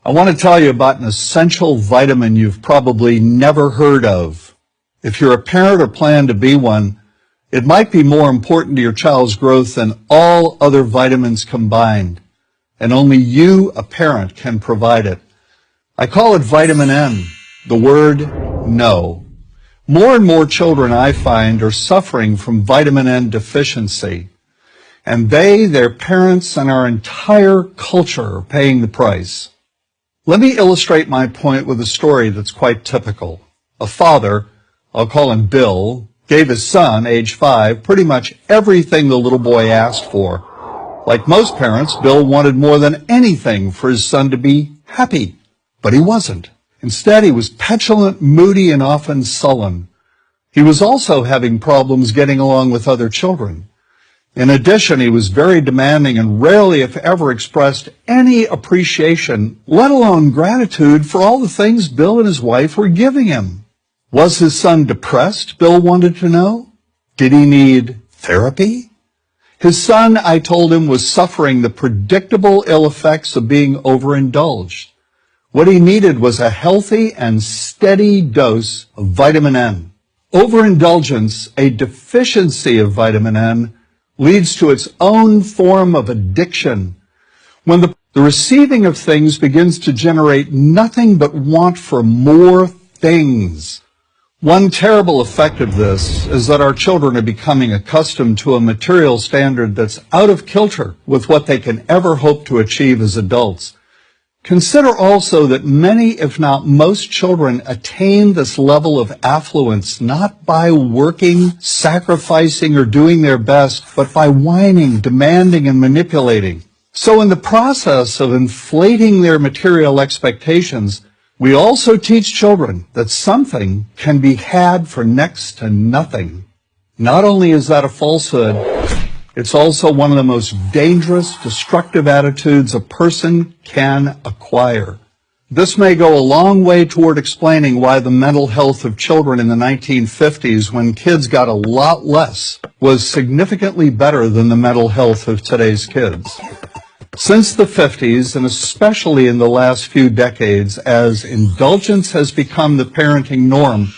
I want to tell you about an essential vitamin you've probably never heard of. If you're a parent or plan to be one, it might be more important to your child's growth than all other vitamins combined, and only you, a parent, can provide it. I call it vitamin N, the word no. More and more children, I find, are suffering from vitamin N deficiency, and they, their parents, and our entire culture are paying the price. Let me illustrate my point with a story that's quite typical. A father, I'll call him Bill, gave his son, age 5, pretty much everything the little boy asked for. Like most parents, Bill wanted more than anything for his son to be happy, but he wasn't. Instead, he was petulant, moody, and often sullen. He was also having problems getting along with other children. In addition, he was very demanding and rarely, if ever, expressed any appreciation, let alone gratitude, for all the things Bill and his wife were giving him. Was his son depressed, Bill wanted to know? Did he need therapy? His son, I told him, was suffering the predictable ill effects of being overindulged. What he needed was a healthy and steady dose of vitamin N. Overindulgence, a deficiency of vitamin N, leads to its own form of addiction. When the receiving of things begins to generate nothing but want for more things. One terrible effect of this is that our children are becoming accustomed to a material standard that's out of kilter with what they can ever hope to achieve as adults. Consider also that many, if not most, children attain this level of affluence not by working, sacrificing, or doing their best, but by whining, demanding, and manipulating. So in the process of inflating their material expectations, we also teach children that something can be had for next to nothing. Not only is that a falsehood, it's also one of the most dangerous, destructive attitudes a person can acquire. This may go a long way toward explaining why the mental health of children in the 1950s, when kids got a lot less, was significantly better than the mental health of today's kids. Since the 50s, and especially in the last few decades, as indulgence has become the parenting norm,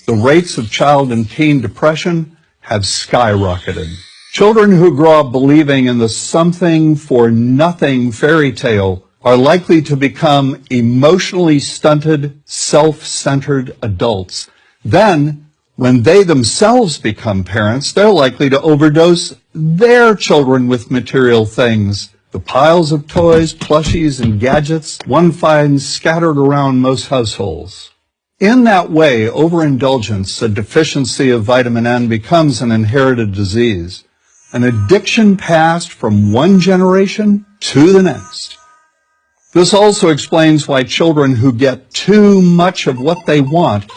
the rates of child and teen depression have skyrocketed. Children who grow up believing in the something for nothing fairy tale are likely to become emotionally stunted, self-centered adults. Then, when they themselves become parents, they're likely to overdose their children with material things. The piles of toys, plushies, and gadgets one finds scattered around most households. In that way, overindulgence, a deficiency of vitamin N, becomes an inherited disease. An addiction passed from one generation to the next. This also explains why children who get too much of what they want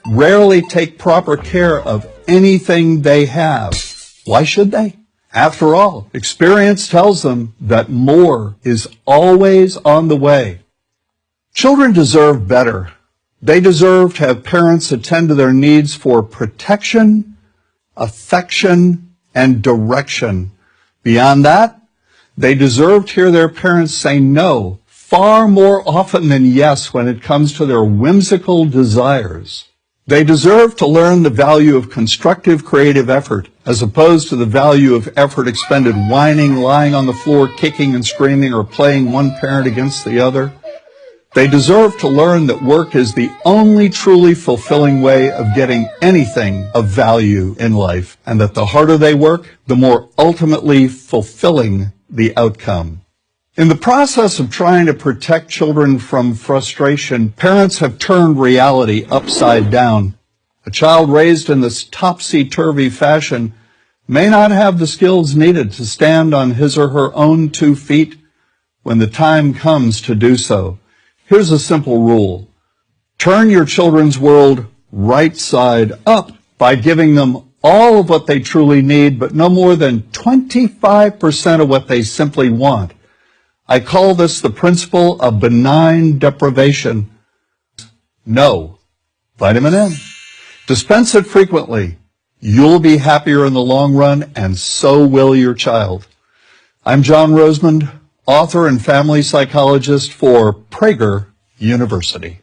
rarely take proper care of anything they have. Why should they? After all, experience tells them that more is always on the way. Children deserve better. They deserve to have parents attend to their needs for protection, affection, and direction. Beyond that, they deserve to hear their parents say no far more often than yes when it comes to their whimsical desires. They deserve to learn the value of constructive creative effort as opposed to the value of effort expended whining, lying on the floor, kicking and screaming, or playing one parent against the other. They deserve to learn that work is the only truly fulfilling way of getting anything of value in life, and that the harder they work, the more ultimately fulfilling the outcome. In the process of trying to protect children from frustration, parents have turned reality upside down. A child raised in this topsy-turvy fashion may not have the skills needed to stand on his or her own 2 feet when the time comes to do so. Here's a simple rule. Turn your children's world right side up by giving them all of what they truly need, but no more than 25% of what they simply want. I call this the principle of benign deprivation. No. Vitamin N. Dispense it frequently. You'll be happier in the long run, and so will your child. I'm John Rosemond, author and family psychologist for Prager University.